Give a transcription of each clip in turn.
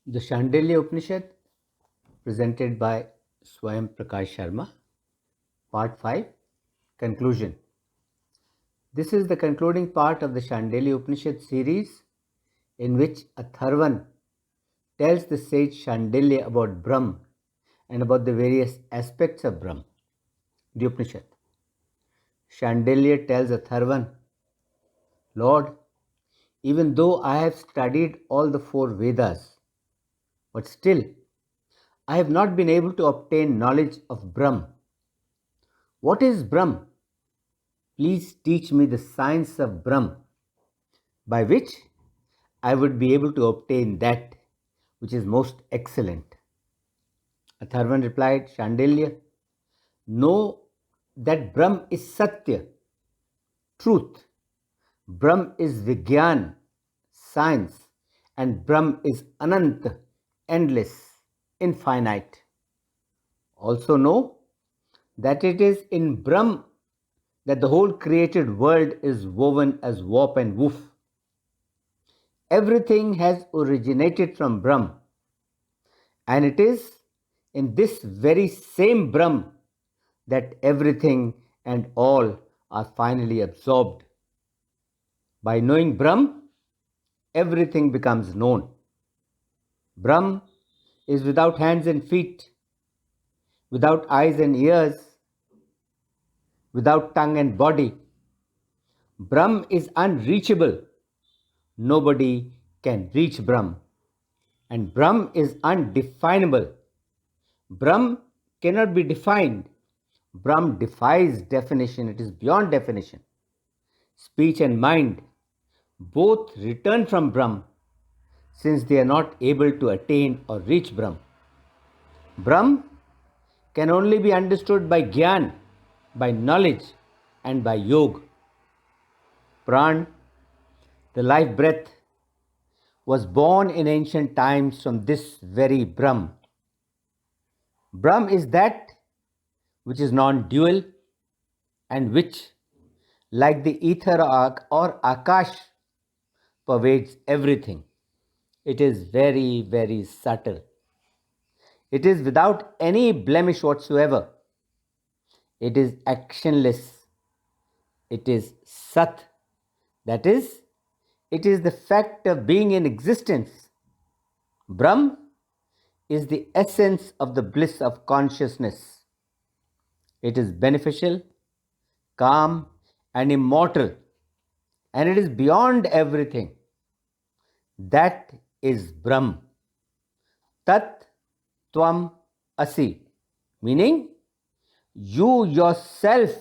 The Shandilya Upanishad, presented by Svayam Prakash Sharma, Part 5, Conclusion. This is the concluding part of the Shandilya Upanishad series in which Atharvan tells the sage Shandilya about Brahm and about the various aspects of Brahm. The Upanishad. Shandilya tells Atharvan, Lord, even though I have studied all the four Vedas, but still I have not been able to obtain knowledge of Brahm. What is Brahm? Please teach me the science of Brahm, by which I would be able to obtain that which is most excellent. Atharvan replied, Shandilya, know that Brahm is Satya, truth. Brahm is Vigyan, science, and Brahm is Anant, endless, infinite. Also know that it is in Brahm that the whole created world is woven as warp and woof. Everything has originated from Brahm, and it is in this very same Brahm that everything and all are finally absorbed. By knowing Brahm, everything becomes known. Brahm is without hands and feet, without eyes and ears, without tongue and body. Brahm is unreachable. Nobody can reach Brahm. And Brahm is undefinable. Brahm cannot be defined. Brahm defies definition, it is beyond definition. Speech and mind both return from Brahm since they are not able to attain or reach Brahm. Brahm can only be understood by Gyan, by knowledge, and by Yoga. Pran, the life breath, was born in ancient times from this very Brahm. Brahm is that which is non dual and which, like the ether or Akash, pervades everything. It is very, very subtle. It is without any blemish whatsoever. It is actionless. It is Sat. That is, it is the fact of being in existence. Brahm is the essence of the bliss of consciousness. It is beneficial, calm, and immortal, and it is beyond everything. That is Brahm. Tat Tvam Asi, meaning you yourself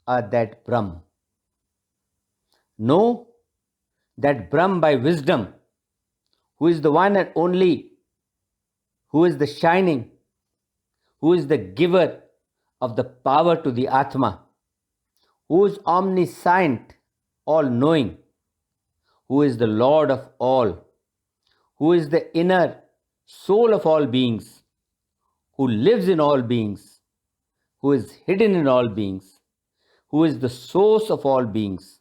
are that Brahm. Know that Brahm by wisdom, who is the one and only, who is the shining, who is the giver of the power to the Atma, who is omniscient, all knowing, who is the Lord of all, who is the inner soul of all beings, who lives in all beings, who is hidden in all beings, who is the source of all beings,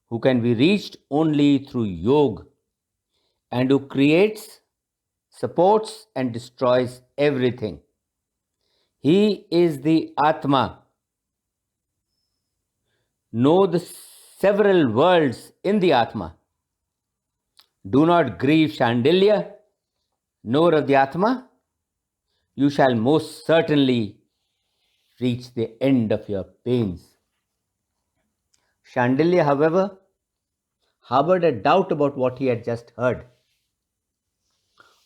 who can be reached only through yoga, and who creates, supports, and destroys everything. He is the Atma. Know the several worlds in the Atma. Do not grieve Shandilya, nor of the Atma. You shall most certainly reach the end of your pains. Shandilya, however, harbored a doubt about what he had just heard.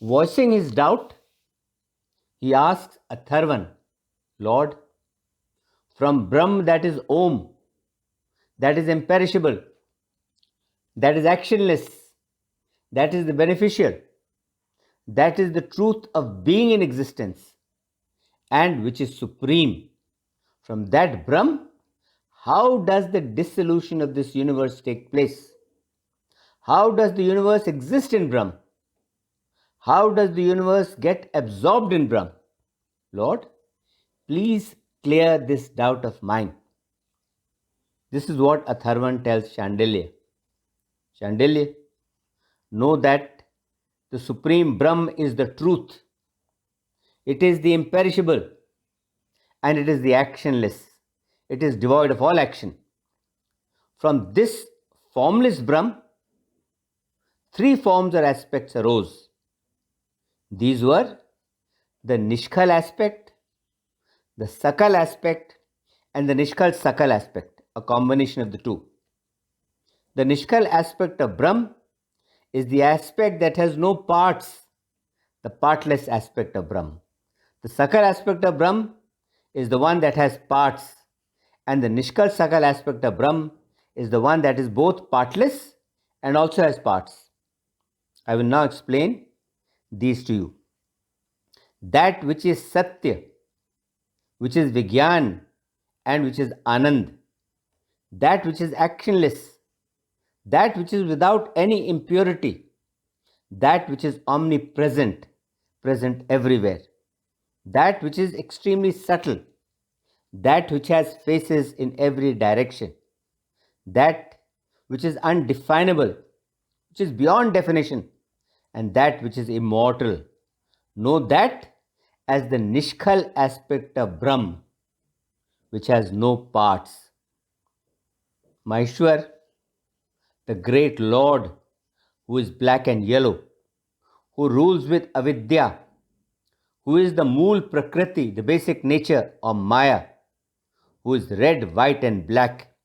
Voicing his doubt, he asks Atharvan, Lord, from Brahm that is Om, that is imperishable, that is actionless, that is the beneficial, that is the truth of being in existence, and which is supreme. From that Brahm, how does the dissolution of this universe take place? How does the universe exist in Brahm? How does the universe get absorbed in Brahm? Lord, please clear this doubt of mine. This is what Atharvan tells Shandilya. Shandilya, know that The Supreme Brahm is the truth. It is the imperishable, and it is the actionless. It is devoid of all action. From this formless Brahm, three forms or aspects arose. These were the Nishkal aspect, the Sakal aspect, and the Nishkal Sakal aspect, a combination of the two. The Nishkal aspect of Brahm is the aspect that has no parts, the partless aspect of Brahm. The Sakal aspect of Brahm is the one that has parts, and the Nishkal Sakal aspect of Brahm is the one that is both partless and also has parts. I will now explain these to you. That which is Satya, which is Vigyan, and which is Anand, that which is actionless, that which is without any impurity, that which is omnipresent, present everywhere, that which is extremely subtle, that which has faces in every direction, that which is undefinable, which is beyond definition, and that which is immortal. Know that as the Nishkal aspect of Brahm, which has no parts. Maheshwar, the great Lord, who is black and yellow, who rules with avidya, who is the mool prakriti, the basic nature of Maya, who is red, white, and black,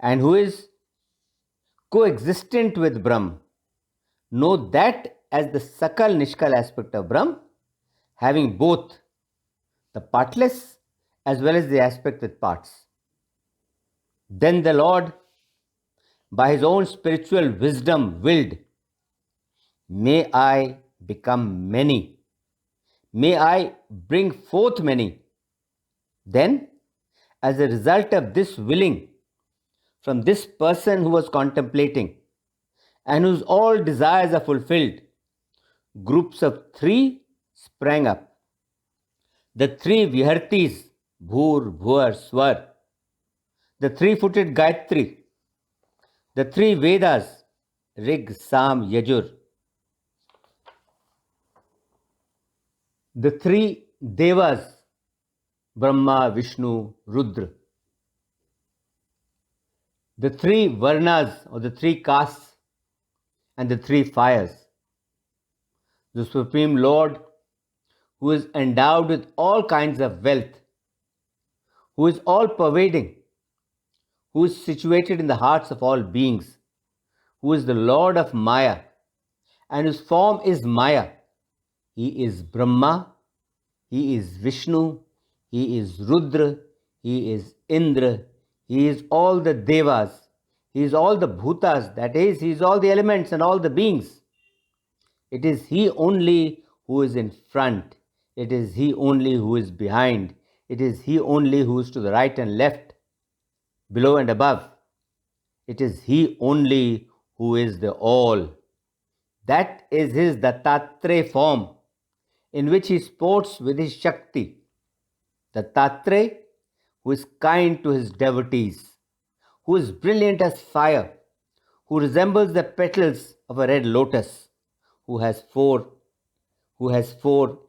and who is coexistent with Brahm. Know that as the Sakal Nishkal aspect of Brahm, having both the partless as well as the aspect with parts. Then the Lord, by his own spiritual wisdom, willed, may I become many, may I bring forth many. Then, as a result of this willing from this person who was contemplating and whose all desires are fulfilled, groups of three sprang up. The three Vihartis, Bhur, Bhuar, Swar, the three-footed Gayatri, the three Vedas, Rig, Sam, Yajur, the three Devas, Brahma, Vishnu, Rudra, the three Varnas or the three castes, and the three fires. The Supreme Lord, who is endowed with all kinds of wealth, who is all pervading, who is situated in the hearts of all beings, who is the Lord of Maya, and whose form is Maya. He is Brahma, he is Vishnu, he is Rudra, he is Indra, he is all the Devas, he is all the Bhutas, that is, he is all the elements and all the beings. It is he only who is in front, it is he only who is behind, it is he only who is to the right and left, below and above. It is he only who is the all. That is his Dattatreya form, in which he sports with his Shakti. Dattatreya, who is kind to his devotees, who is brilliant as fire, who resembles the petals of a red lotus, who has four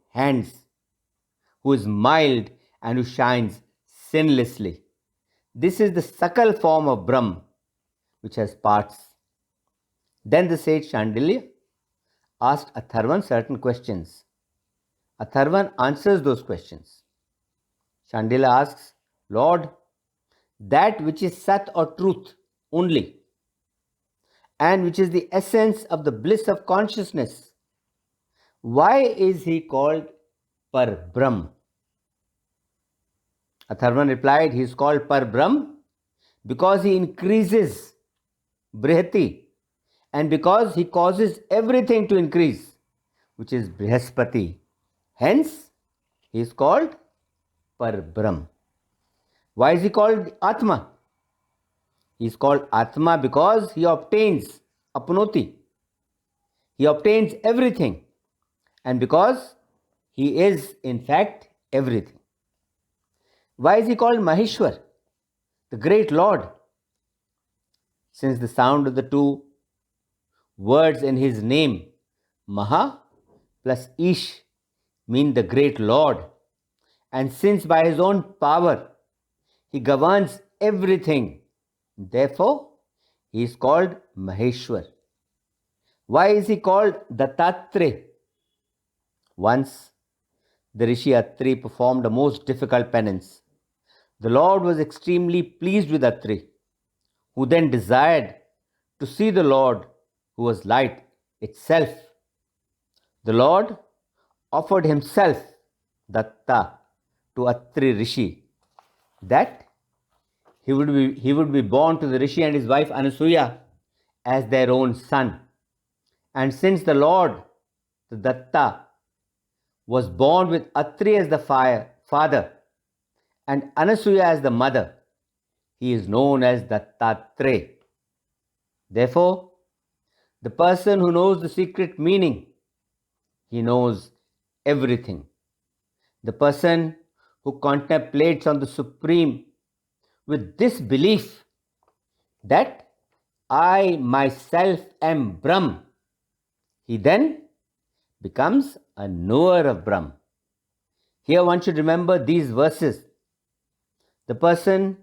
hands, who is mild and who shines sinlessly. This is the Sakal form of Brahm, which has parts. Then the sage Shandilya asked Atharvan certain questions. Atharvan answers those questions. Shandilya asks, Lord, that which is Sat or truth only, and which is the essence of the bliss of consciousness, why is he called Par Brahm? Atharvan replied, he is called Par Brahm because he increases Brihati and because he causes everything to increase, which is Brihaspati. Hence, he is called Par Brahm. Why is he called Atma? He is called Atma because he obtains Apnoti. He obtains everything. And because he is, in fact, everything. Why is he called Maheshwar, the great Lord? Since the sound of the two words in his name, Maha plus Ish mean the great Lord. And since by his own power he governs everything, therefore he is called Maheshwar. Why is he called Dattatreya? Once the Rishi Atri performed a most difficult penance. The Lord was extremely pleased with Atri, who then desired to see the Lord, who was light itself. The Lord offered himself, Datta, to Atri Rishi, that he would be born to the Rishi and his wife Anasuya as their own son. And since the Lord, the Datta, was born with Atri as the father and Anasuya as the mother, he is known as Dattatreya. Therefore, the person who knows the secret meaning, he knows everything. The person who contemplates on the Supreme with this belief that I myself am Brahm, he then becomes a knower of Brahm. Here one should remember these verses. The person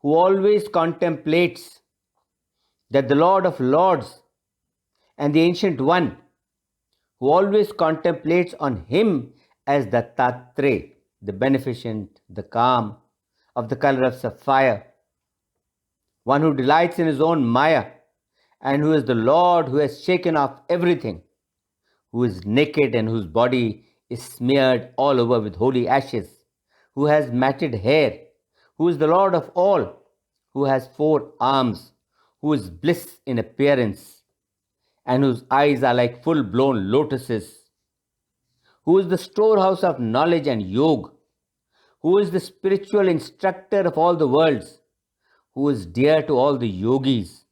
who always contemplates that the Lord of Lords and the Ancient One, who always contemplates on him as the Tatre, the beneficent, the calm, of the color of sapphire, one who delights in his own Maya, and who is the Lord who has shaken off everything, who is naked and whose body is smeared all over with holy ashes, who has matted hair, who is the Lord of all, who has 4 arms, who is bliss in appearance, and whose eyes are like full blown lotuses, who is the storehouse of knowledge and yoga, who is the spiritual instructor of all the worlds, who is dear to all the yogis,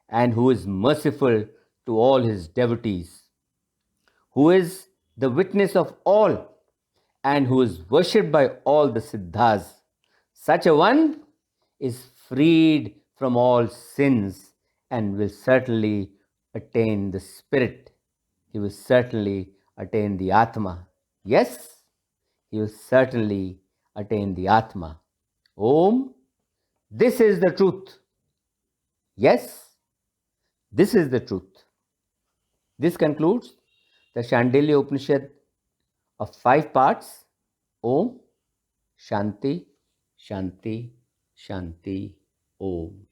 and who is merciful to all his devotees, who is the witness of all, and who is worshipped by all the siddhas. Such a one is freed from all sins and will certainly attain the spirit. He will certainly attain the Atma. Yes, he will certainly attain the Atma. Om, this is the truth. Yes, this is the truth. This concludes the Shandilya Upanishad of 5 parts. Om, Shanti, Shanti, Shanti, Om.